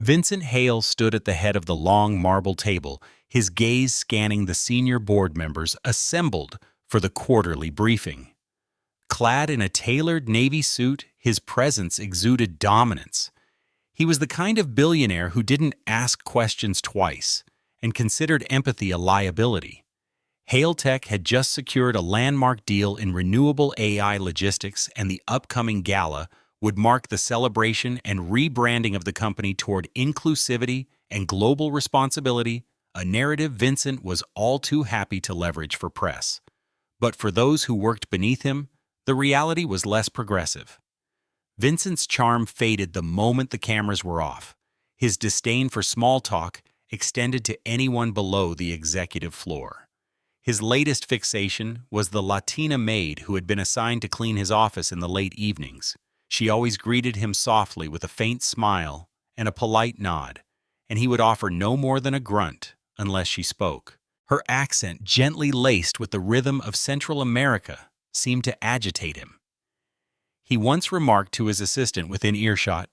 Vincent Hale stood at the head of the long marble table, his gaze scanning the senior board members assembled for the quarterly briefing. Clad in a tailored navy suit, his presence exuded dominance. He was the kind of billionaire who didn't ask questions twice and considered empathy a liability. Hale Tech had just secured a landmark deal in renewable AI logistics, and the upcoming gala would mark the celebration and rebranding of the company toward inclusivity and global responsibility, a narrative Vincent was all too happy to leverage for press. But for those who worked beneath him, the reality was less progressive. Vincent's charm faded the moment the cameras were off. His disdain for small talk extended to anyone below the executive floor. His latest fixation was the Latina maid who had been assigned to clean his office in the late evenings. She always greeted him softly with a faint smile and a polite nod, and he would offer no more than a grunt unless she spoke. Her accent, gently laced with the rhythm of Central America, seemed to agitate him. He once remarked to his assistant within earshot,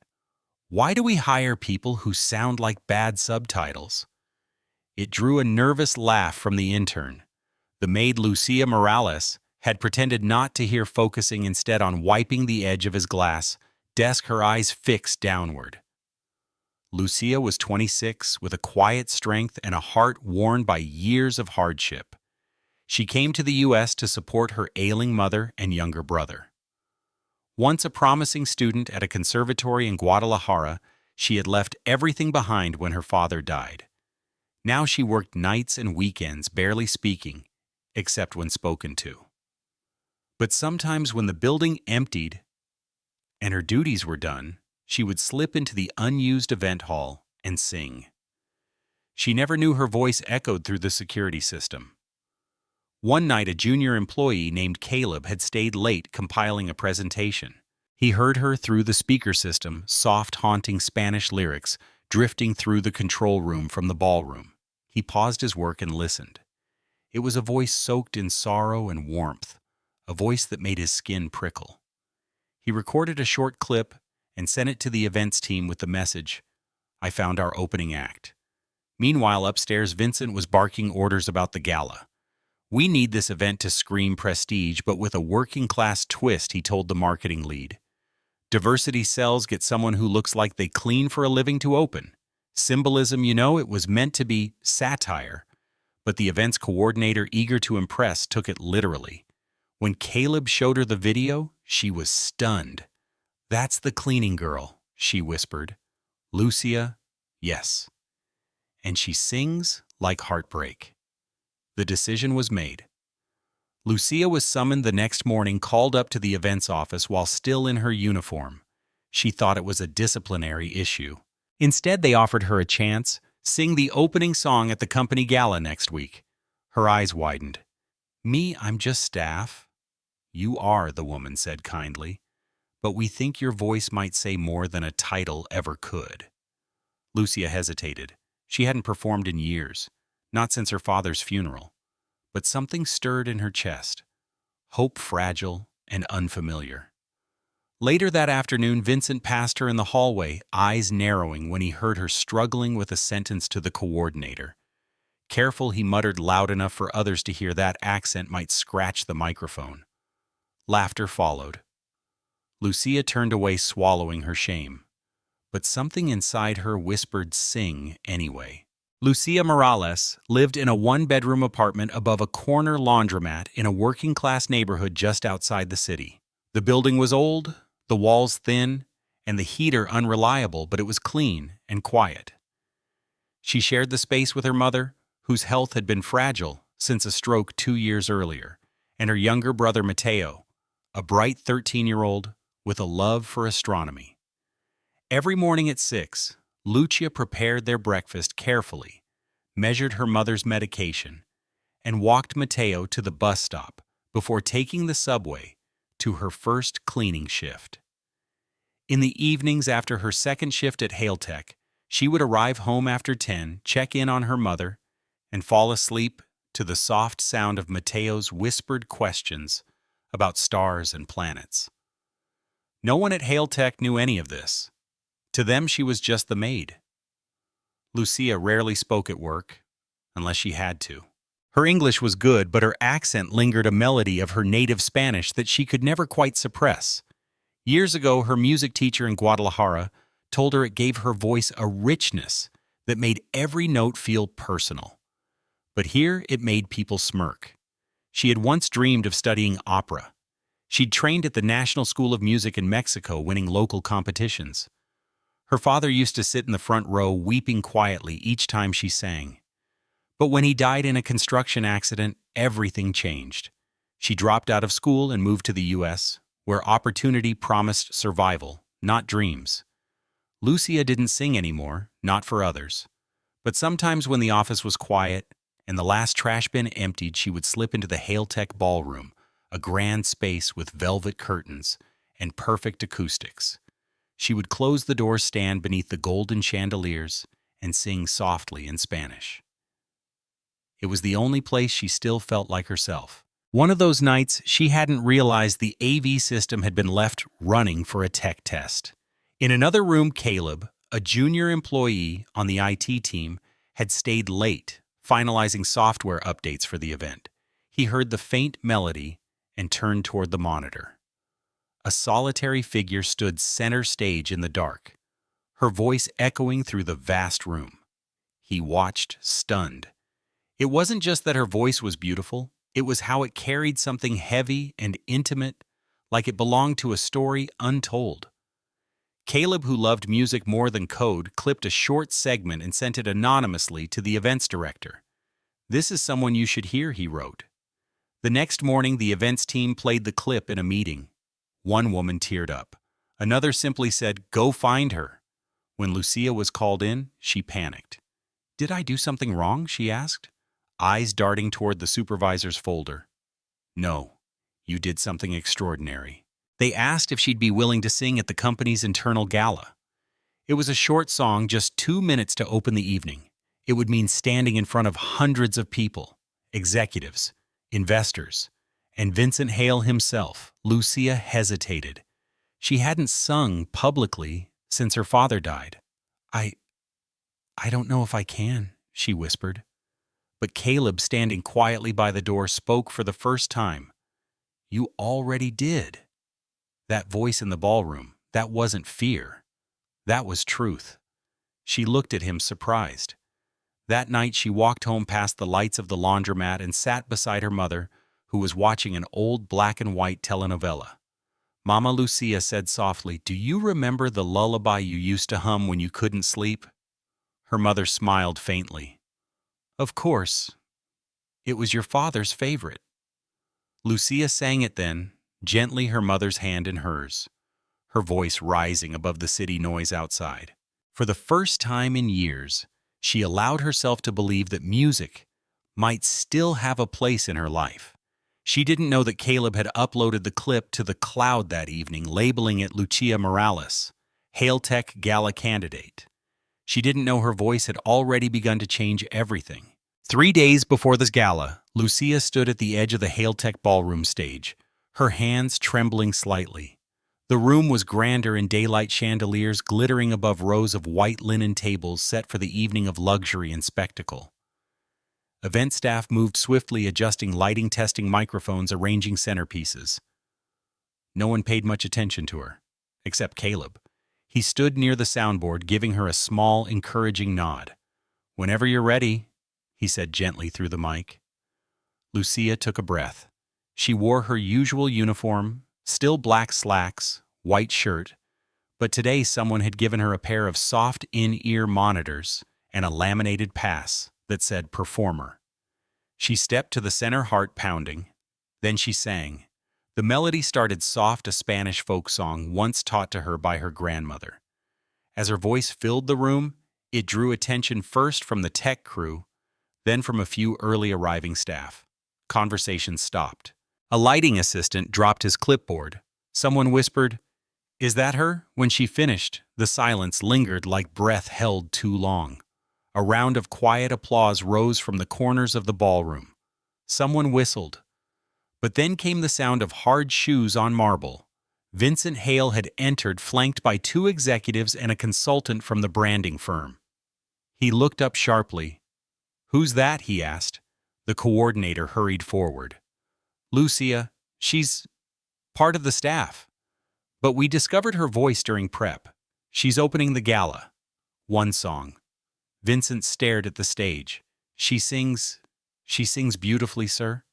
"Why do we hire people who sound like bad subtitles?" It drew a nervous laugh from the intern. The maid Lucia Morales had pretended not to hear, focusing instead on wiping the edge of his glass desk, her eyes fixed downward. Lucia was 26, with a quiet strength and a heart worn by years of hardship. She came to the U.S. to support her ailing mother and younger brother. Once a promising student at a conservatory in Guadalajara, she had left everything behind when her father died. Now she worked nights and weekends, barely speaking, except when spoken to. But sometimes when the building emptied and her duties were done, she would slip into the unused event hall and sing. She never knew her voice echoed through the security system. One night, a junior employee named Caleb had stayed late compiling a presentation. He heard her through the speaker system, soft, haunting Spanish lyrics drifting through the control room from the ballroom. He paused his work and listened. It was a voice soaked in sorrow and warmth, a voice that made his skin prickle. He recorded a short clip and sent it to the events team with the message, "I found our opening act." Meanwhile, upstairs, Vincent was barking orders about the gala. "We need this event to scream prestige, but with a working-class twist," he told the marketing lead. "Diversity sells, get someone who looks like they clean for a living to open. Symbolism, it was meant to be satire." But the events coordinator, eager to impress, took it literally. When Caleb showed her the video, she was stunned. "That's the cleaning girl," she whispered. "Lucia, yes. And she sings like heartbreak." The decision was made. Lucia was summoned the next morning, called up to the events office while still in her uniform. She thought it was a disciplinary issue. Instead, they offered her a chance: sing the opening song at the company gala next week. Her eyes widened. "Me, I'm just staff." "You are," the woman said kindly, "but we think your voice might say more than a title ever could." Lucia hesitated. She hadn't performed in years, not since her father's funeral. But something stirred in her chest, hope fragile and unfamiliar. Later that afternoon, Vincent passed her in the hallway, eyes narrowing when he heard her struggling with a sentence to the coordinator. Careful, he muttered loud enough for others to hear, that accent might scratch the microphone. Laughter followed. Lucia turned away, swallowing her shame. But something inside her whispered, "Sing anyway." Lucia Morales lived in a one-bedroom apartment above a corner laundromat in a working-class neighborhood just outside the city. The building was old, the walls thin, and the heater unreliable, but it was clean and quiet. She shared the space with her mother, whose health had been fragile since a stroke 2 years earlier, and her younger brother Mateo, a bright 13-year-old with a love for astronomy. Every morning at 6, Lucia prepared their breakfast carefully, measured her mother's medication, and walked Mateo to the bus stop before taking the subway to her first cleaning shift. In the evenings after her second shift at Hale Tech, she would arrive home after 10, check in on her mother, and fall asleep to the soft sound of Mateo's whispered questions about stars and planets. No one at Hale Tech knew any of this. To them, she was just the maid, Lucia rarely spoke at work, unless she had to. Her English was good, but her accent lingered a melody of her native Spanish that she could never quite suppress. Years ago, her music teacher in Guadalajara told her it gave her voice a richness that made every note feel personal. But here it made people smirk. She had once dreamed of studying opera. She'd trained at the National School of Music in Mexico, winning local competitions. Her father used to sit in the front row weeping quietly each time she sang. But when he died in a construction accident, everything changed. She dropped out of school and moved to the U.S., where opportunity promised survival, not dreams. Lucia didn't sing anymore, not for others. But sometimes when the office was quiet and the last trash bin emptied, she would slip into the Hailtech ballroom, a grand space with velvet curtains and perfect acoustics. She would close the door, stand beneath the golden chandeliers, and sing softly in Spanish. It was the only place she still felt like herself. One of those nights, she hadn't realized the AV system had been left running for a tech test. In another room, Caleb, a junior employee on the IT team, had stayed late, finalizing software updates for the event. He heard the faint melody and turned toward the monitor. A solitary figure stood center stage in the dark, her voice echoing through the vast room. He watched, stunned. It wasn't just that her voice was beautiful, it was how it carried something heavy and intimate, like it belonged to a story untold. Caleb, who loved music more than code, clipped a short segment and sent it anonymously to the events director. "This is someone you should hear," he wrote. The next morning, the events team played the clip in a meeting. One woman teared up. Another simply said, "Go find her." When Lucia was called in, she panicked. "Did I do something wrong?" she asked, eyes darting toward the supervisor's folder. "No, you did something extraordinary." They asked if she'd be willing to sing at the company's internal gala. It was a short song, just 2 minutes to open the evening. It would mean standing in front of hundreds of people, executives, investors, and Vincent Hale himself. Lucia hesitated. She hadn't sung publicly since her father died. I don't know if I can," she whispered. But Caleb, standing quietly by the door, spoke for the first time. "You already did." That voice in the ballroom, that wasn't fear. That was truth. She looked at him, surprised. That night she walked home past the lights of the laundromat and sat beside her mother, who was watching an old black-and-white telenovela. Mama Lucia said softly, "Do you remember the lullaby you used to hum when you couldn't sleep?" Her mother smiled faintly. "Of course. It was your father's favorite." Lucia sang it then, gently, her mother's hand in hers, her voice rising above the city noise outside. For the first time in years, she allowed herself to believe that music might still have a place in her life. She didn't know that Caleb had uploaded the clip to the cloud that evening, labeling it Lucia Morales, Hailtech Gala candidate. She didn't know her voice had already begun to change everything. 3 days before this gala, Lucia stood at the edge of the Hailtech ballroom stage, her hands trembling slightly. The room was grander in daylight, chandeliers glittering above rows of white linen tables set for the evening of luxury and spectacle. Event staff moved swiftly, adjusting lighting, testing microphones, arranging centerpieces. No one paid much attention to her, except Caleb. He stood near the soundboard, giving her a small, encouraging nod. "Whenever you're ready," he said gently through the mic. Lucia took a breath. She wore her usual uniform, still black slacks, white shirt, but today someone had given her a pair of soft in-ear monitors and a laminated pass that said "Performer." She stepped to the center, heart pounding. Then she sang. The melody started soft, a Spanish folk song once taught to her by her grandmother. As her voice filled the room, it drew attention first from the tech crew, then from a few early arriving staff. Conversation stopped. A lighting assistant dropped his clipboard. Someone whispered, "Is that her?" When she finished, the silence lingered like breath held too long. A round of quiet applause rose from the corners of the ballroom. Someone whistled. But then came the sound of hard shoes on marble. Vincent Hale had entered, flanked by 2 executives and a consultant from the branding firm. He looked up sharply. "Who's that?" he asked. The coordinator hurried forward. "Lucia, she's part of the staff. But we discovered her voice during prep. She's opening the gala." One song. Vincent stared at the stage. She sings beautifully, sir."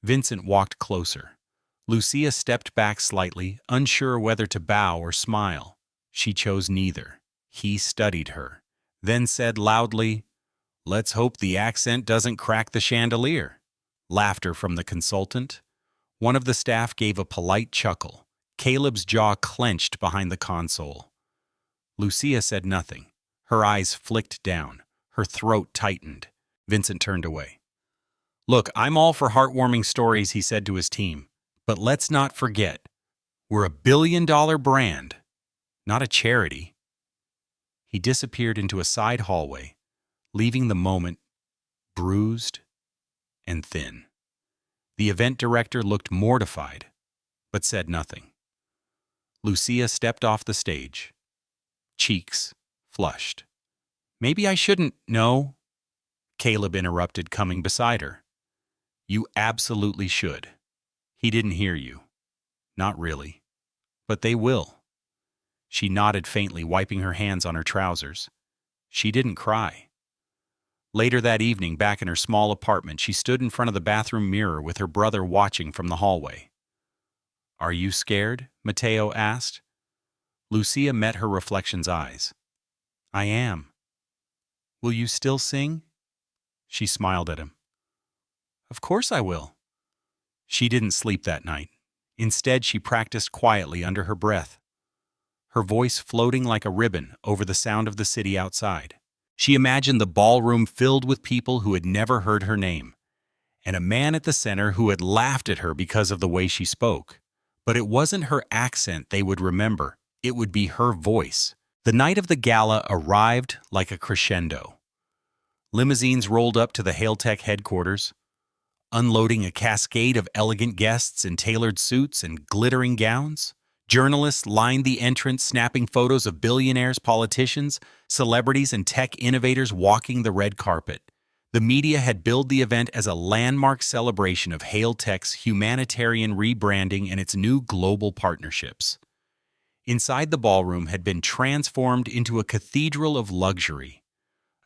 Vincent walked closer. Lucia stepped back slightly, unsure whether to bow or smile. She chose neither. He studied her, then said loudly, "Let's hope the accent doesn't crack the chandelier." Laughter from the consultant. One of the staff gave a polite chuckle. Caleb's jaw clenched behind the console. Lucia said nothing. Her eyes flicked down. Her throat tightened. Vincent turned away. "Look, I'm all for heartwarming stories," he said to his team. "But let's not forget, we're a billion-dollar brand, not a charity." He disappeared into a side hallway, leaving the moment bruised and thin. The event director looked mortified, but said nothing. Lucia stepped off the stage, cheeks flushed. "Maybe I shouldn't." "No," Caleb interrupted, coming beside her. "You absolutely should." He didn't hear you. "Not really. But they will." She nodded faintly, wiping her hands on her trousers. She didn't cry. Later that evening, back in her small apartment, she stood in front of the bathroom mirror with her brother watching from the hallway. "Are you scared?" Matteo asked. Lucia met her reflection's eyes. "I am." "Will you still sing?" She smiled at him. "Of course I will." She didn't sleep that night. Instead, she practiced quietly under her breath, her voice floating like a ribbon over the sound of the city outside. She imagined the ballroom filled with people who had never heard her name, and a man at the center who had laughed at her because of the way she spoke. But it wasn't her accent they would remember. It would be her voice. The night of the gala arrived like a crescendo. Limousines rolled up to the Hailtech headquarters, unloading a cascade of elegant guests in tailored suits and glittering gowns. Journalists lined the entrance, snapping photos of billionaires, politicians, celebrities, and tech innovators walking the red carpet. The media had billed the event as a landmark celebration of Hailtech's humanitarian rebranding and its new global partnerships. Inside the ballroom had been transformed into a cathedral of luxury.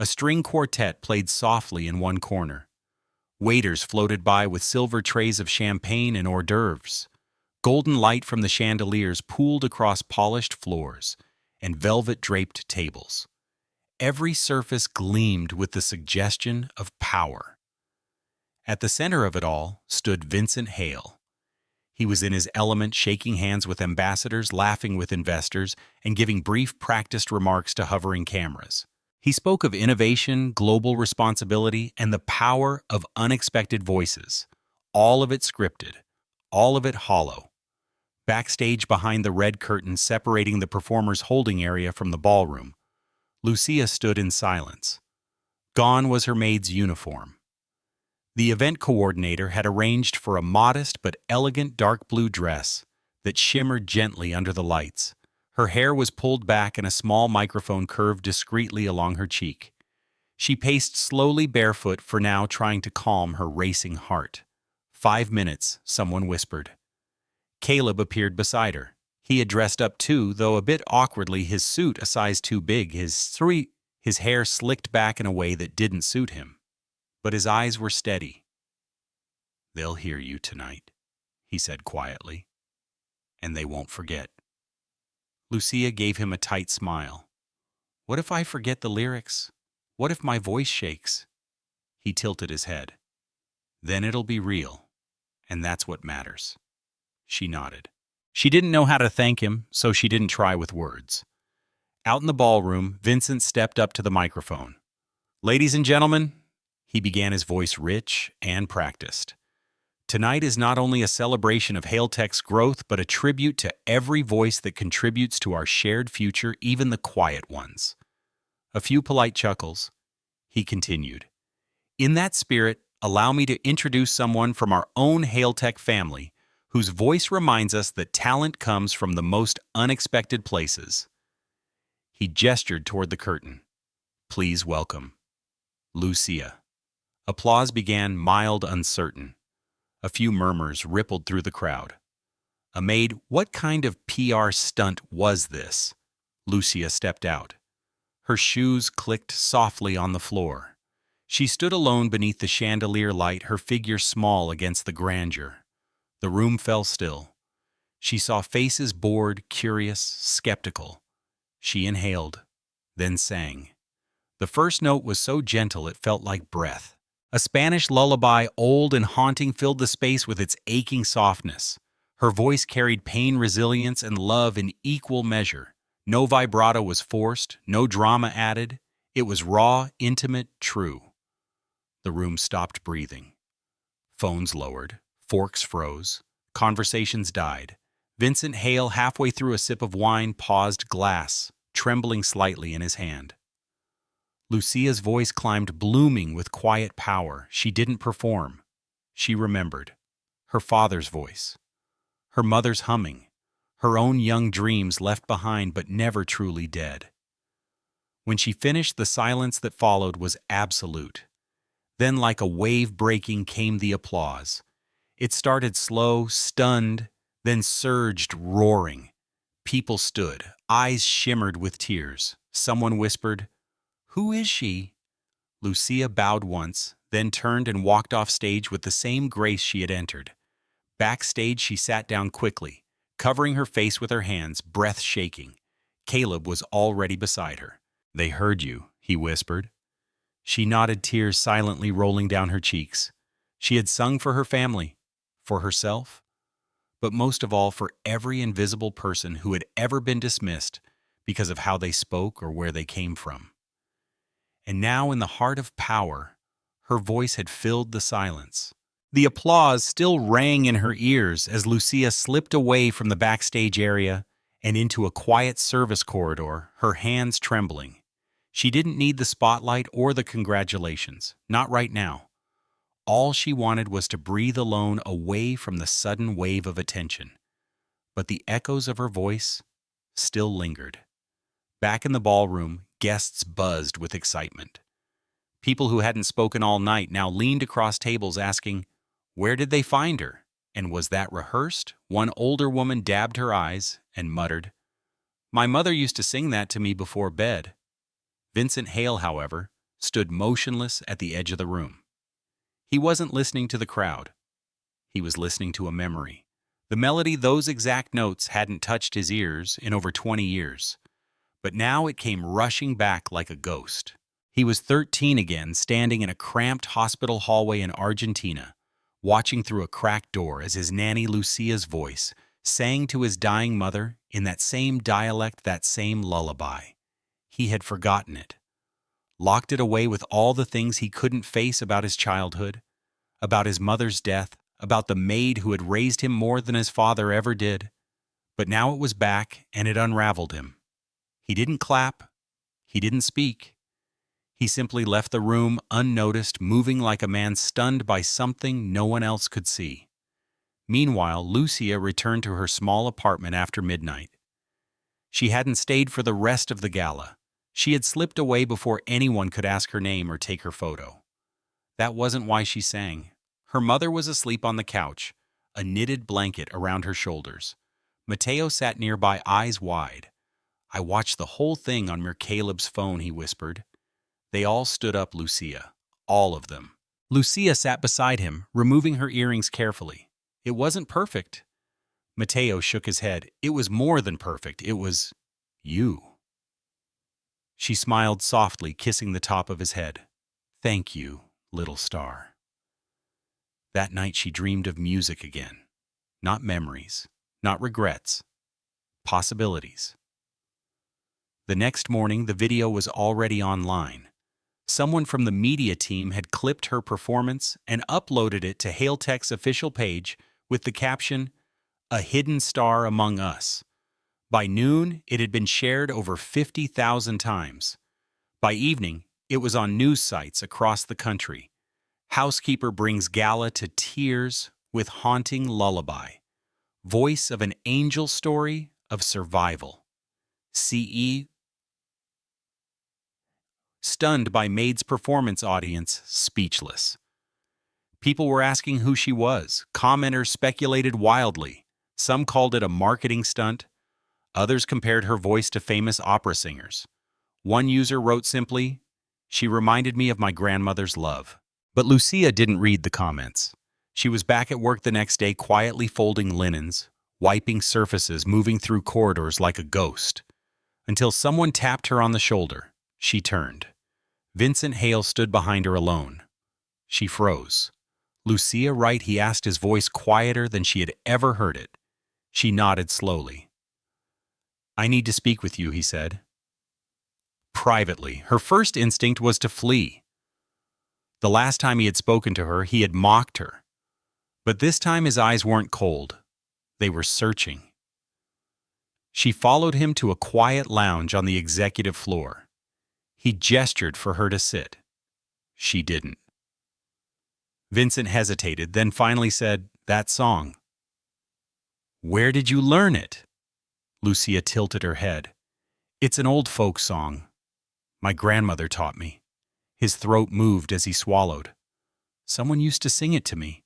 A string quartet played softly in one corner. Waiters floated by with silver trays of champagne and hors d'oeuvres. Golden light from the chandeliers pooled across polished floors and velvet-draped tables. Every surface gleamed with the suggestion of power. At the center of it all stood Vincent Hale. He was in his element, shaking hands with ambassadors, laughing with investors, and giving brief, practiced remarks to hovering cameras. He spoke of innovation, global responsibility, and the power of unexpected voices. All of it scripted, all of it hollow. Backstage behind the red curtain separating the performer's holding area from the ballroom, Lucia stood in silence. Gone was her maid's uniform. The event coordinator had arranged for a modest but elegant dark blue dress that shimmered gently under the lights. Her hair was pulled back and a small microphone curved discreetly along her cheek. She paced slowly barefoot for now, trying to calm her racing heart. 5 minutes, someone whispered. Caleb appeared beside her. He had dressed up too, though a bit awkwardly, his suit a size too big, his hair slicked back in a way that didn't suit him. But his eyes were steady. "They'll hear you tonight," he said quietly, "and they won't forget." Lucia gave him a tight smile. "What if I forget the lyrics? What if my voice shakes?" He tilted his head. "Then it'll be real, and that's what matters." She nodded. She didn't know how to thank him, so she didn't try with words. Out in the ballroom, Vincent stepped up to the microphone. "Ladies and gentlemen," he began, his voice rich and practiced. "Tonight is not only a celebration of Hailtech's growth, but a tribute to every voice that contributes to our shared future, even the quiet ones." A few polite chuckles. He continued. "In that spirit, allow me to introduce someone from our own Hailtech family, whose voice reminds us that talent comes from the most unexpected places." He gestured toward the curtain. Please welcome Lucia. Applause began mild, uncertain. A few murmurs rippled through the crowd. Maid, what kind of PR stunt was this? Lucia stepped out. Her shoes clicked softly on the floor. She stood alone beneath the chandelier light, her figure small against the grandeur. The room fell still. She saw faces bored, curious, skeptical. She inhaled, then sang. The first note was so gentle it felt like breath. A Spanish lullaby, old and haunting, filled the space with its aching softness. Her voice carried pain, resilience, and love in equal measure. No vibrato was forced, no drama added. It was raw, intimate, true. The room stopped breathing. Phones lowered, forks froze, conversations died. Vincent Hale, halfway through a sip of wine, paused, glass trembling slightly in his hand. Lucia's voice climbed, blooming with quiet power. She didn't perform. She remembered. Her father's voice. Her mother's humming. Her own young dreams left behind but never truly dead. When she finished, the silence that followed was absolute. Then, like a wave breaking, came the applause. It started slow, stunned, then surged, roaring. People stood, eyes shimmered with tears. Someone whispered, "Who is she?" Lucia bowed once, then turned and walked off stage with the same grace she had entered. Backstage, she sat down quickly, covering her face with her hands, breath shaking. Caleb was already beside her. "They heard you," he whispered. She nodded, tears silently rolling down her cheeks. She had sung for her family, for herself, but most of all for every invisible person who had ever been dismissed because of how they spoke or where they came from. And now, in the heart of power, her voice had filled the silence. The applause still rang in her ears as Lucia slipped away from the backstage area and into a quiet service corridor, her hands trembling. She didn't need the spotlight or the congratulations, not right now. All she wanted was to breathe alone, away from the sudden wave of attention. But the echoes of her voice still lingered. Back in the ballroom, guests buzzed with excitement. People who hadn't spoken all night now leaned across tables asking, where did they find her? And was that rehearsed? One older woman dabbed her eyes and muttered, "My mother used to sing that to me before bed." Vincent Hale, however, stood motionless at the edge of the room. He wasn't listening to the crowd. He was listening to a memory. The melody, those exact notes, hadn't touched his ears in over 20 years. But now it came rushing back like a ghost. He was 13 again, standing in a cramped hospital hallway in Argentina, watching through a cracked door as his nanny Lucia's voice sang to his dying mother in that same dialect, that same lullaby. He had forgotten it, locked it away with all the things he couldn't face about his childhood, about his mother's death, about the maid who had raised him more than his father ever did. But now it was back, and it unraveled him. He didn't clap. He didn't speak. He simply left the room unnoticed, moving like a man stunned by something no one else could see. Meanwhile, Lucia returned to her small apartment after midnight. She hadn't stayed for the rest of the gala. She had slipped away before anyone could ask her name or take her photo. That wasn't why she sang. Her mother was asleep on the couch, a knitted blanket around her shoulders. Mateo sat nearby, eyes wide. "I watched the whole thing on Caleb's phone," he whispered. They all stood up, Lucia. All of them. Lucia sat beside him, removing her earrings carefully. "It wasn't perfect." Mateo shook his head. "It was more than perfect. It was you." She smiled softly, kissing the top of his head. "Thank you, little star." That night she dreamed of music again. Not memories, not regrets, possibilities. The next morning, the video was already online. Someone from the media team had clipped her performance and uploaded it to Hailtech's official page with the caption, "A hidden star among us." By noon, it had been shared over 50,000 times. By evening, it was on news sites across the country. Housekeeper brings gala to tears with haunting lullaby. Voice of an angel story of survival. CE stunned by Maid's performance, audience speechless. People were asking who she was. Commenters speculated wildly. Some called it a marketing stunt. Others compared her voice to famous opera singers. One user wrote simply, "She reminded me of my grandmother's love." But Lucia didn't read the comments. She was back at work the next day, quietly folding linens, wiping surfaces, moving through corridors like a ghost. Until someone tapped her on the shoulder. She turned. Vincent Hale stood behind her alone. She froze. "Lucia, right?" he asked, his voice quieter than she had ever heard it. She nodded slowly. "I need to speak with you," he said. Privately, her first instinct was to flee. The last time he had spoken to her, he had mocked her. But this time his eyes weren't cold. They were searching. She followed him to a quiet lounge on the executive floor. He gestured for her to sit. She didn't. Vincent hesitated, then finally said, "That song. Where did you learn it?" Lucia tilted her head. "It's an old folk song. My grandmother taught me." His throat moved as he swallowed. "Someone used to sing it to me.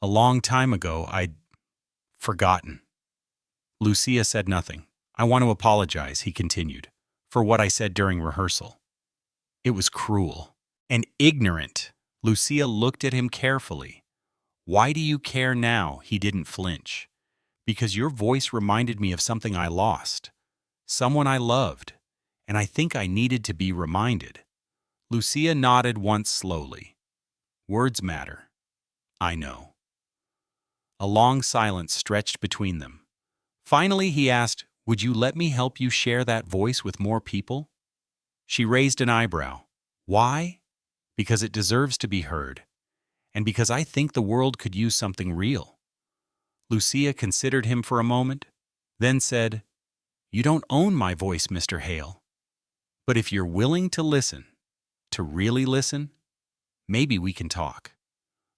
A long time ago. I'd forgotten." Lucia said nothing. "I want to apologize," he continued, "for what I said during rehearsal. It was cruel and ignorant." Lucia looked at him carefully. "Why do you care now?" He didn't flinch. "Because your voice reminded me of something I lost, someone I loved, and I think I needed to be reminded." Lucia nodded once slowly. "Words matter. I know." A long silence stretched between them. Finally, he asked, "Would you let me help you share that voice with more people?" She raised an eyebrow. "Why?" "Because it deserves to be heard, and because I think the world could use something real." Lucia considered him for a moment, then said, "You don't own my voice, Mr. Hale. But if you're willing to listen, to really listen, maybe we can talk."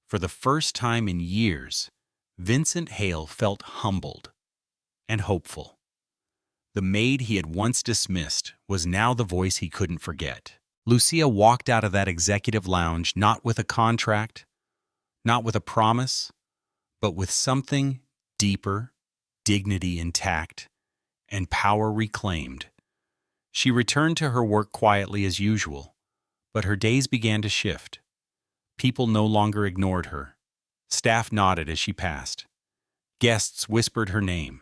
For the first time in years, Vincent Hale felt humbled and hopeful. The maid he had once dismissed was now the voice he couldn't forget. Lucia walked out of that executive lounge not with a contract, not with a promise, but with something deeper, dignity intact, and power reclaimed. She returned to her work quietly as usual, but her days began to shift. People no longer ignored her. Staff nodded as she passed. Guests whispered her name.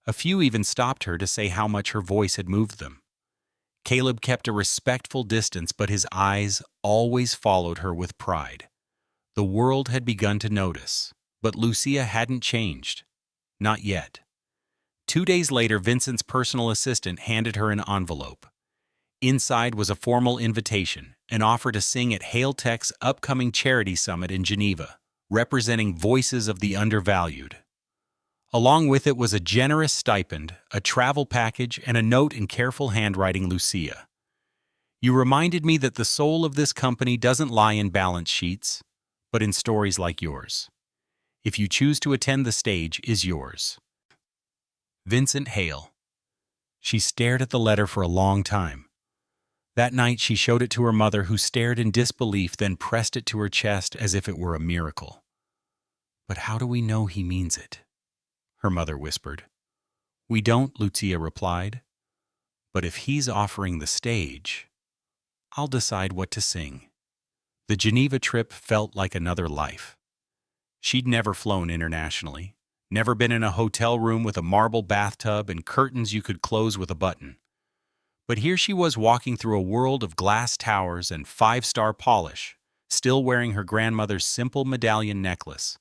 A few even stopped her to say how much her voice had moved them. Caleb kept a respectful distance, but his eyes always followed her with pride. The world had begun to notice, but Lucia hadn't changed. Not yet. 2 days later, Vincent's personal assistant handed her an envelope. Inside was a formal invitation, an offer to sing at Hale Tech's upcoming charity summit in Geneva, representing voices of the undervalued. Along with it was a generous stipend, a travel package, and a note in careful handwriting. "Lucia, you reminded me that the soul of this company doesn't lie in balance sheets, but in stories like yours. If you choose to attend, the stage is yours. Vincent Hale." She stared at the letter for a long time. That night she showed it to her mother, who stared in disbelief, then pressed it to her chest as if it were a miracle. "But how do we know he means it?" her mother whispered. "We don't," Lucia replied. "But if he's offering the stage, I'll decide what to sing." The Geneva trip felt like another life. She'd never flown internationally, never been in a hotel room with a marble bathtub and curtains you could close with a button. But here she was, walking through a world of glass towers and five-star polish, still wearing her grandmother's simple medallion necklace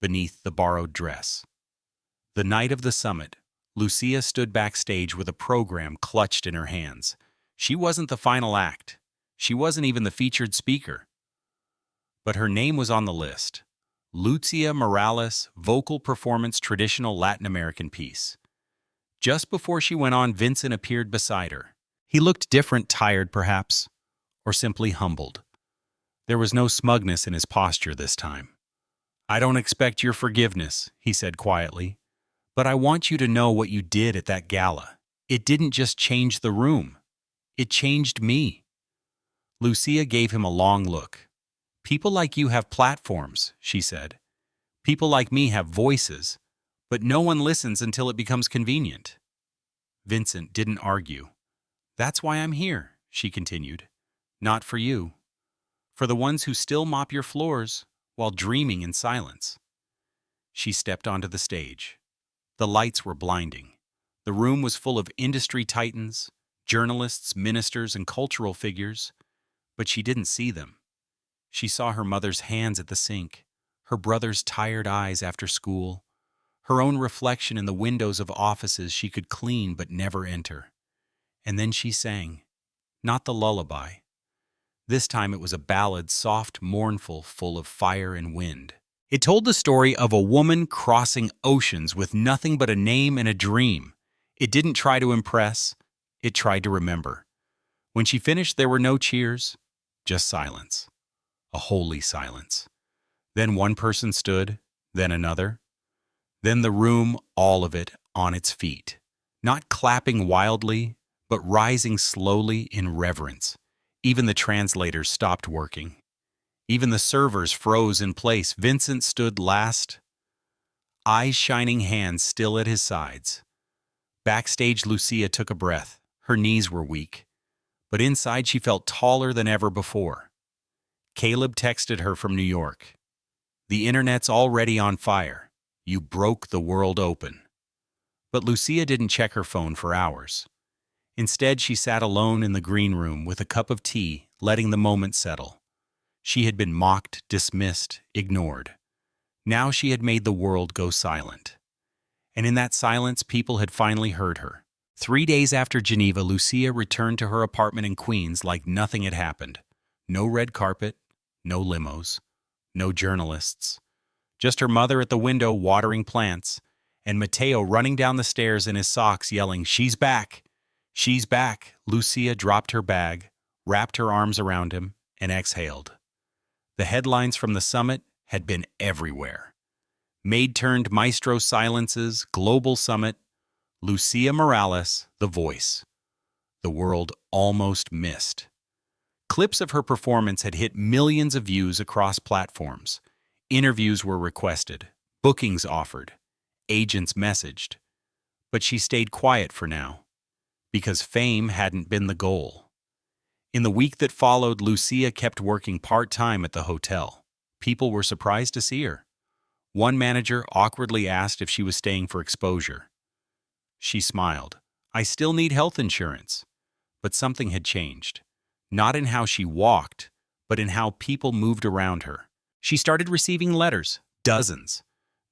beneath the borrowed dress. The night of the summit, Lucia stood backstage with a program clutched in her hands. She wasn't the final act. She wasn't even the featured speaker. But her name was on the list. Lucia Morales, vocal performance, traditional Latin American piece. Just before she went on, Vincent appeared beside her. He looked different, tired perhaps, or simply humbled. There was no smugness in his posture this time. "I don't expect your forgiveness," he said quietly. "But I want you to know what you did at that gala. It didn't just change the room. It changed me. Lucia gave him a long look. "People like you have platforms," she said. "People like me have voices, but no one listens until it becomes convenient." Vincent didn't argue. "That's why I'm here," she continued. "Not for you. For the ones who still mop your floors while dreaming in silence." She stepped onto the stage. The lights were blinding. The room was full of industry titans, journalists, ministers, and cultural figures, but she didn't see them. She saw her mother's hands at the sink, her brother's tired eyes after school, her own reflection in the windows of offices she could clean but never enter. And then she sang, not the lullaby. This time it was a ballad, soft, mournful, full of fire and wind. It told the story of a woman crossing oceans with nothing but a name and a dream. It didn't try to impress, it tried to remember. When she finished, there were no cheers, just silence. A holy silence. Then one person stood, then another. Then the room, all of it, on its feet. Not clapping wildly, but rising slowly in reverence. Even the translators stopped working. Even the servers froze in place. Vincent stood last, eyes shining, hands still at his sides. Backstage, Lucia took a breath. Her knees were weak, but inside she felt taller than ever before. Caleb texted her from New York. "The internet's already on fire. You broke the world open." But Lucia didn't check her phone for hours. Instead, she sat alone in the green room with a cup of tea, letting the moment settle. She had been mocked, dismissed, ignored. Now she had made the world go silent. And in that silence, people had finally heard her. 3 days after Geneva, Lucia returned to her apartment in Queens like nothing had happened. No red carpet, no limos, no journalists. Just her mother at the window watering plants, and Mateo running down the stairs in his socks yelling, "She's back! She's back!" Lucia dropped her bag, wrapped her arms around him, and exhaled. The headlines from the summit had been everywhere. Maid turned Maestro silences, global summit, Lucia Morales, the voice. The world almost missed. Clips of her performance had hit millions of views across platforms. Interviews were requested, bookings offered, agents messaged. But she stayed quiet for now, because fame hadn't been the goal. In the week that followed, Lucia kept working part-time at the hotel. People were surprised to see her. One manager awkwardly asked if she was staying for exposure. She smiled. "I still need health insurance." But something had changed. Not in how she walked, but in how people moved around her. She started receiving letters, dozens,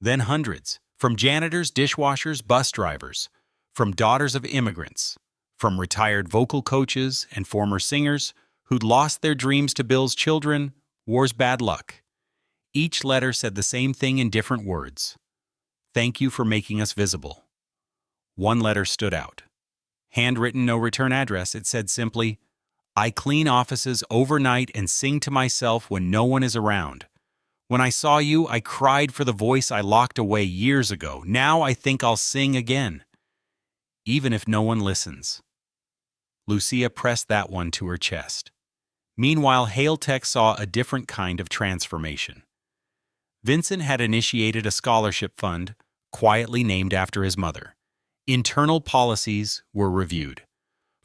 then hundreds, from janitors, dishwashers, bus drivers, from daughters of immigrants, from retired vocal coaches and former singers who'd lost their dreams to Bill's children, war's bad luck. Each letter said the same thing in different words. "Thank you for making us visible." One letter stood out. Handwritten, no return address, it said simply, "I clean offices overnight and sing to myself when no one is around. When I saw you, I cried for the voice I locked away years ago. Now I think I'll sing again, even if no one listens." Lucia pressed that one to her chest. Meanwhile, Hailtech saw a different kind of transformation. Vincent had initiated a scholarship fund, quietly named after his mother. Internal policies were reviewed.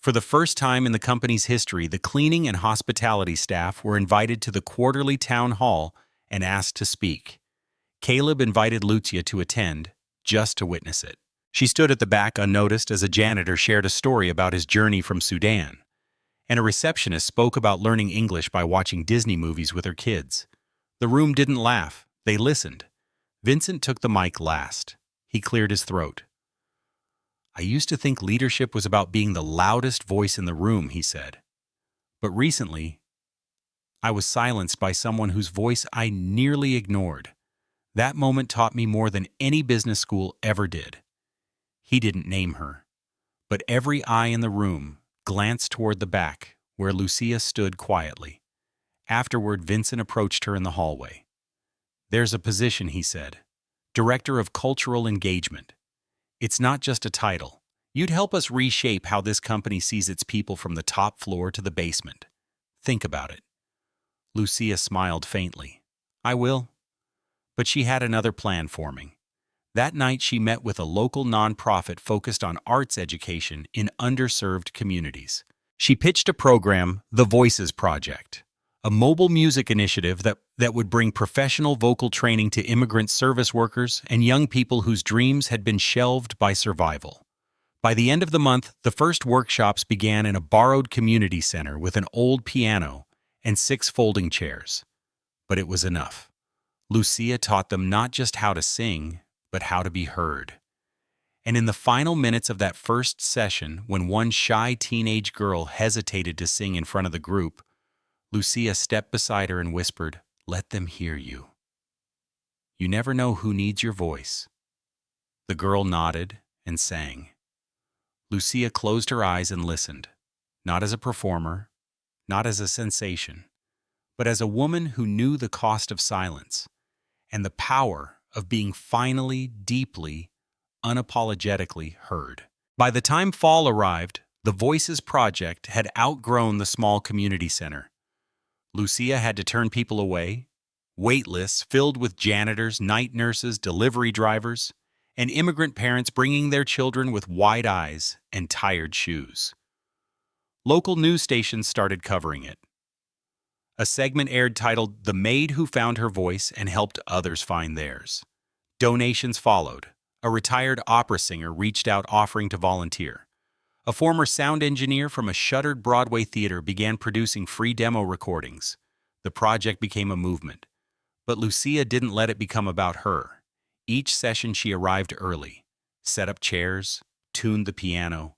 For the first time in the company's history, the cleaning and hospitality staff were invited to the quarterly town hall and asked to speak. Caleb invited Lucia to attend, just to witness it. She stood at the back unnoticed as a janitor shared a story about his journey from Sudan, and a receptionist spoke about learning English by watching Disney movies with her kids. The room didn't laugh, they listened. Vincent took the mic last. He cleared his throat. "I used to think leadership was about being the loudest voice in the room," he said. "But recently, I was silenced by someone whose voice I nearly ignored. That moment taught me more than any business school ever did." He didn't name her, but every eye in the room glanced toward the back, where Lucia stood quietly. Afterward, Vincent approached her in the hallway. "There's a position," he said. "Director of Cultural Engagement. It's not just a title. You'd help us reshape how this company sees its people from the top floor to the basement. Think about it." Lucia smiled faintly. "I will." But she had another plan forming. That night she met with a local nonprofit focused on arts education in underserved communities. She pitched a program, the Voices Project, a mobile music initiative that would bring professional vocal training to immigrant service workers and young people whose dreams had been shelved by survival. By the end of the month, the first workshops began in a borrowed community center with an old piano and 6 folding chairs. But it was enough. Lucia taught them not just how to sing, but how to be heard. And in the final minutes of that first session, when one shy teenage girl hesitated to sing in front of the group, Lucia stepped beside her and whispered, "Let them hear you. You never know who needs your voice." The girl nodded and sang. Lucia closed her eyes and listened, not as a performer, not as a sensation, but as a woman who knew the cost of silence and the power of being finally, deeply, unapologetically heard. By the time fall arrived, the Voices Project had outgrown the small community center. Lucia had to turn people away, wait lists filled with janitors, night nurses, delivery drivers, and immigrant parents bringing their children with wide eyes and tired shoes. Local news stations started covering it. A segment aired titled "The Maid Who Found Her Voice and Helped Others Find Theirs." Donations followed. A retired opera singer reached out offering to volunteer. A former sound engineer from a shuttered Broadway theater began producing free demo recordings. The project became a movement. But Lucia didn't let it become about her. Each session she arrived early, set up chairs, tuned the piano,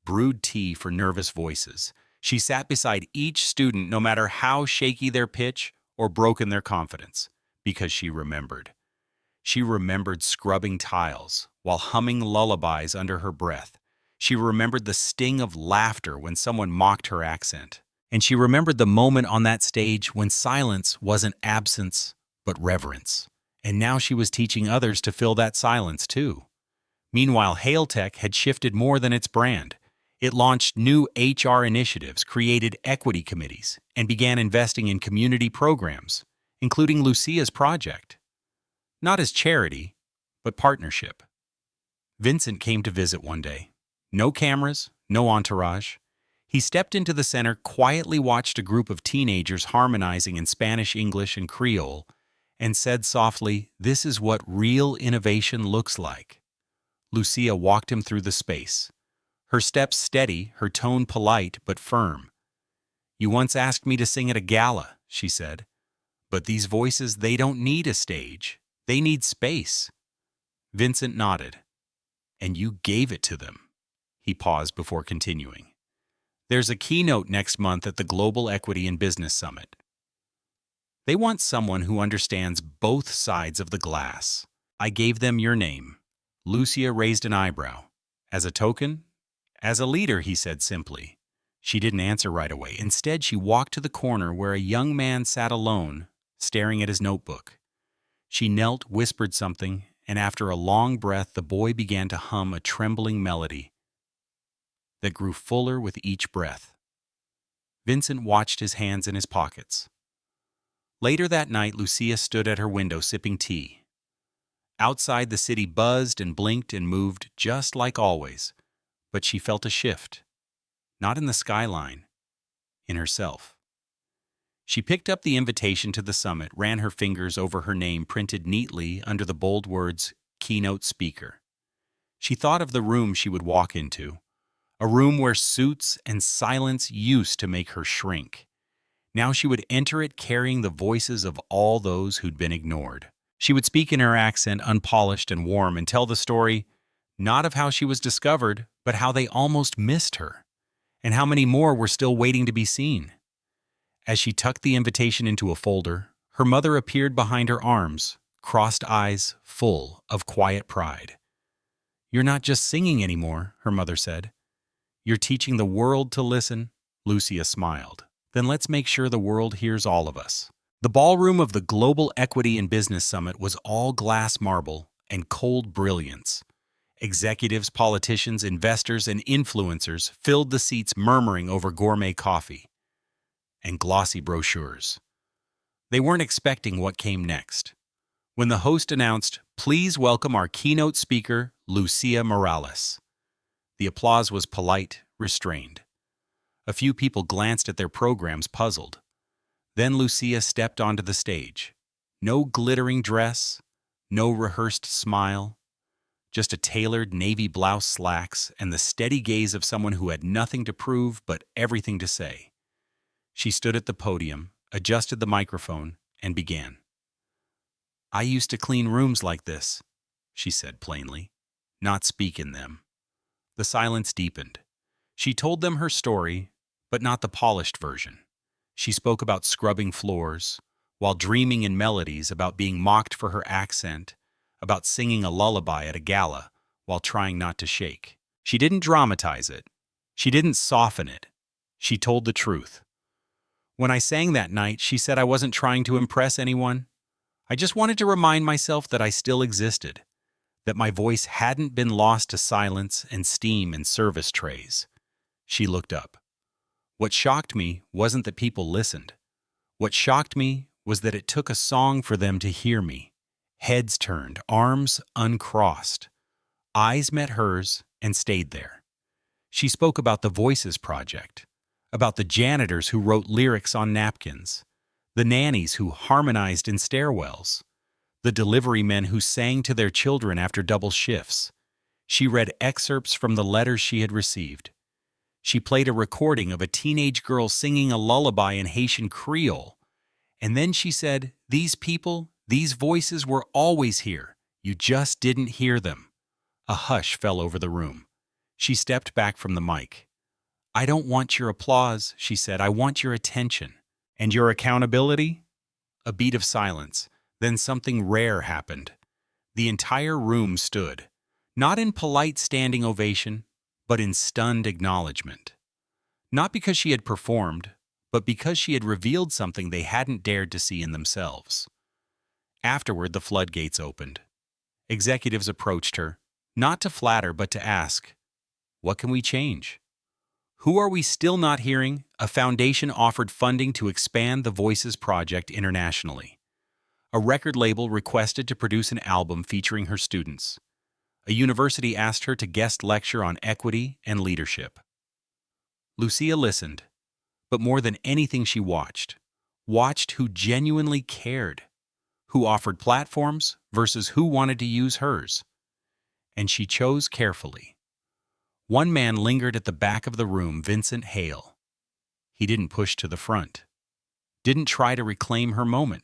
brewed tea for nervous voices. She sat beside each student no matter how shaky their pitch or broken their confidence, because she remembered. She remembered scrubbing tiles while humming lullabies under her breath. She remembered the sting of laughter when someone mocked her accent. And she remembered the moment on that stage when silence wasn't absence, but reverence. And now she was teaching others to fill that silence too. Meanwhile, HailTech had shifted more than its brand. It launched new HR initiatives, created equity committees, and began investing in community programs, including Lucia's project. Not as charity, but partnership. Vincent came to visit one day. No cameras, no entourage. He stepped into the center, quietly watched a group of teenagers harmonizing in Spanish, English, and Creole, and said softly, "This is what real innovation looks like." Lucia walked him through the space. Her steps steady, her tone polite but firm. "You once asked me to sing at a gala," she said. "But these voices, they don't need a stage. They need space." Vincent nodded. "And you gave it to them." He paused before continuing. "There's a keynote next month at the Global Equity and Business Summit. They want someone who understands both sides of the glass. I gave them your name." Lucia raised an eyebrow. "As a token?" "As a leader," he said simply. She didn't answer right away. Instead, she walked to the corner where a young man sat alone, staring at his notebook. She knelt, whispered something, and after a long breath, the boy began to hum a trembling melody that grew fuller with each breath. Vincent watched his hands in his pockets. Later that night, Lucia stood at her window sipping tea. Outside, the city buzzed and blinked and moved just like always, but she felt a shift, not in the skyline, in herself. She picked up the invitation to the summit, ran her fingers over her name printed neatly under the bold words, "Keynote Speaker." She thought of the room she would walk into, a room where suits and silence used to make her shrink. Now she would enter it carrying the voices of all those who'd been ignored. She would speak in her accent, unpolished and warm, and tell the story, not of how she was discovered, but how they almost missed her, and how many more were still waiting to be seen. As she tucked the invitation into a folder, her mother appeared behind her arms, crossed eyes full of quiet pride. "You're not just singing anymore," her mother said. "You're teaching the world to listen." Lucia smiled. "Then let's make sure the world hears all of us." The ballroom of the Global Equity and Business Summit was all glass marble and cold brilliance. Executives, politicians, investors, and influencers filled the seats, murmuring over gourmet coffee. and glossy brochures. They weren't expecting what came next. When the host announced, "Please welcome our keynote speaker, Lucia Morales." The applause was polite, restrained. A few people glanced at their programs, puzzled. Then Lucia stepped onto the stage. No glittering dress, no rehearsed smile, just a tailored navy blouse, slacks, and the steady gaze of someone who had nothing to prove but everything to say. She stood at the podium, adjusted the microphone, and began. "I used to clean rooms like this," she said plainly, "not speak in them." The silence deepened. She told them her story, but not the polished version. She spoke about scrubbing floors, while dreaming in melodies, about being mocked for her accent, about singing a lullaby at a gala while trying not to shake. She didn't dramatize it. She didn't soften it. She told the truth. "When I sang that night," she said, "I wasn't trying to impress anyone. I just wanted to remind myself that I still existed, that my voice hadn't been lost to silence and steam and service trays." She looked up. "What shocked me wasn't that people listened. What shocked me was that it took a song for them to hear me. Heads turned, arms uncrossed. Eyes met hers and stayed there." She spoke about the Voices Project, about the janitors who wrote lyrics on napkins, the nannies who harmonized in stairwells, the delivery men who sang to their children after double shifts. She read excerpts from the letters she had received. She played a recording of a teenage girl singing a lullaby in Haitian Creole. And then she said, "These people, these voices were always here. You just didn't hear them." A hush fell over the room. She stepped back from the mic. "I don't want your applause," she said. "I want your attention." "And your accountability?" A beat of silence. Then something rare happened. The entire room stood, not in polite standing ovation, but in stunned acknowledgement. Not because she had performed, but because she had revealed something they hadn't dared to see in themselves. Afterward, the floodgates opened. Executives approached her, not to flatter but to ask, "What can we change? Who are we still not hearing?" A foundation offered funding to expand the Voices Project internationally. A record label requested to produce an album featuring her students. A university asked her to guest lecture on equity and leadership. Lucia listened, but more than anything she watched who genuinely cared, who offered platforms versus who wanted to use hers. And she chose carefully. One man lingered at the back of the room, Vincent Hale. He didn't push to the front, didn't try to reclaim her moment.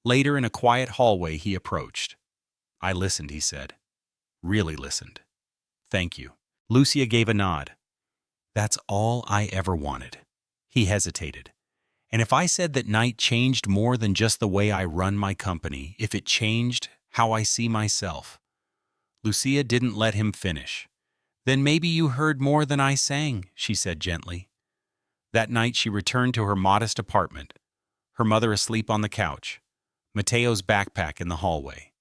Later, in a quiet hallway, he approached. "I listened," he said. "Really listened. Thank you." Lucia gave a nod. "That's all I ever wanted." He hesitated. "And if I said that night changed more than just the way I run my company, if it changed how I see myself?" Lucia didn't let him finish. "Then maybe you heard more than I sang," she said gently. That night she returned to her modest apartment, her mother asleep on the couch, Mateo's backpack in the hallway.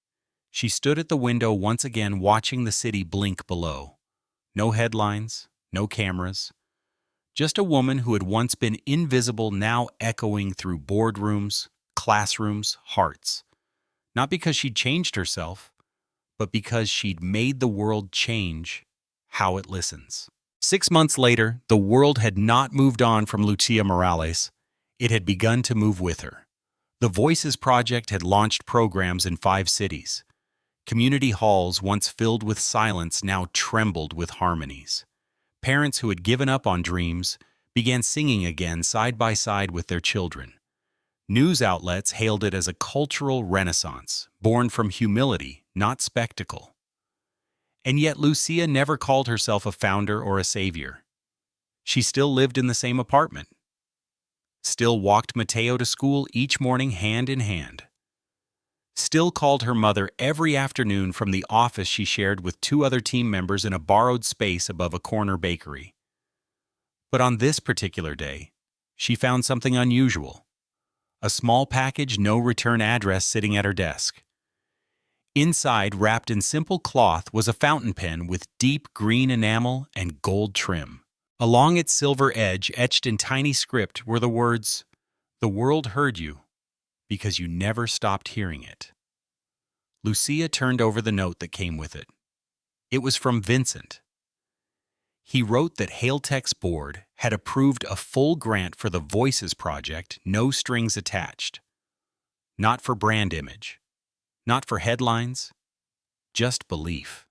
She stood at the window once again, watching the city blink below. No headlines, no cameras. Just a woman who had once been invisible, now echoing through boardrooms, classrooms, hearts. Not because she'd changed herself, but because she'd made the world change how it listens. 6 months later, the world had not moved on from Lucia Morales. It had begun to move with her. The Voices Project had launched programs in 5 cities. Community halls, once filled with silence, now trembled with harmonies. Parents who had given up on dreams began singing again side by side with their children. News outlets hailed it as a cultural renaissance, born from humility, not spectacle. And yet Lucia never called herself a founder or a savior. She still lived in the same apartment, still walked Mateo to school each morning hand in hand, still called her mother every afternoon from the office she shared with 2 other team members in a borrowed space above a corner bakery. But on this particular day, she found something unusual. A small package, no return address, sitting at her desk. Inside, wrapped in simple cloth, was a fountain pen with deep green enamel and gold trim. Along its silver edge, etched in tiny script, were the words, "The world heard you because you never stopped hearing it." Lucia turned over the note that came with it. It was from Vincent. He wrote that Hailtech's board had approved a full grant for the Voices project, no strings attached. Not for brand image, not for headlines, just belief.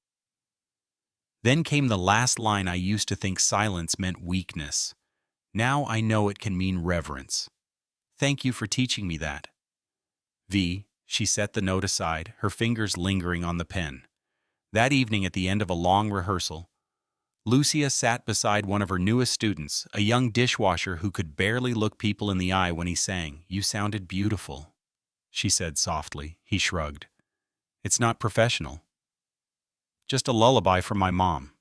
Then came the last line I used to think silence meant weakness. Now I know it can mean reverence. Thank you for teaching me that. V, she set the note aside, her fingers lingering on the pen. That evening at the end of a long rehearsal, Lucia sat beside one of her newest students, a young dishwasher who could barely look people in the eye when he sang. "You sounded beautiful," she said softly. He shrugged. "It's not professional. Just a lullaby from my mom."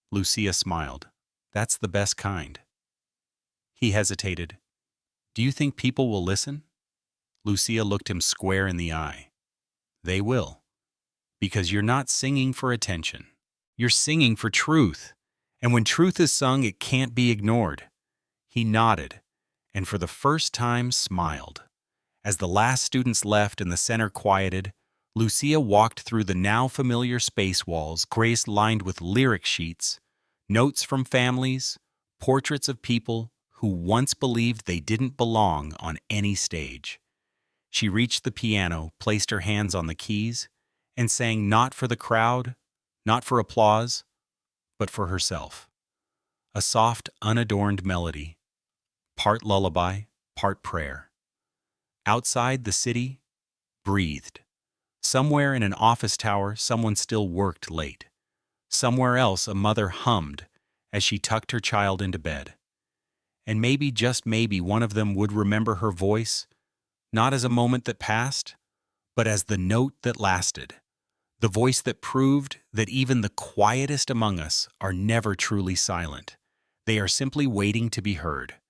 Lucia smiled. "That's the best kind." He hesitated. "Do you think people will listen?" Lucia looked him square in the eye. "They will. Because you're not singing for attention. You're singing for truth. And when truth is sung, it can't be ignored." He nodded, and for the first time smiled. As the last students left and the center quieted, Lucia walked through the now familiar space walls, graced lined with lyric sheets, notes from families, portraits of people who once believed they didn't belong on any stage. She reached the piano, placed her hands on the keys, and sang not for the crowd, not for applause, but for herself. A soft, unadorned melody, part lullaby, part prayer. Outside, the city breathed. Somewhere in an office tower, someone still worked late. Somewhere else, a mother hummed as she tucked her child into bed. And maybe, just maybe, one of them would remember her voice, not as a moment that passed, but as the note that lasted. The voice that proved that even the quietest among us are never truly silent. They are simply waiting to be heard.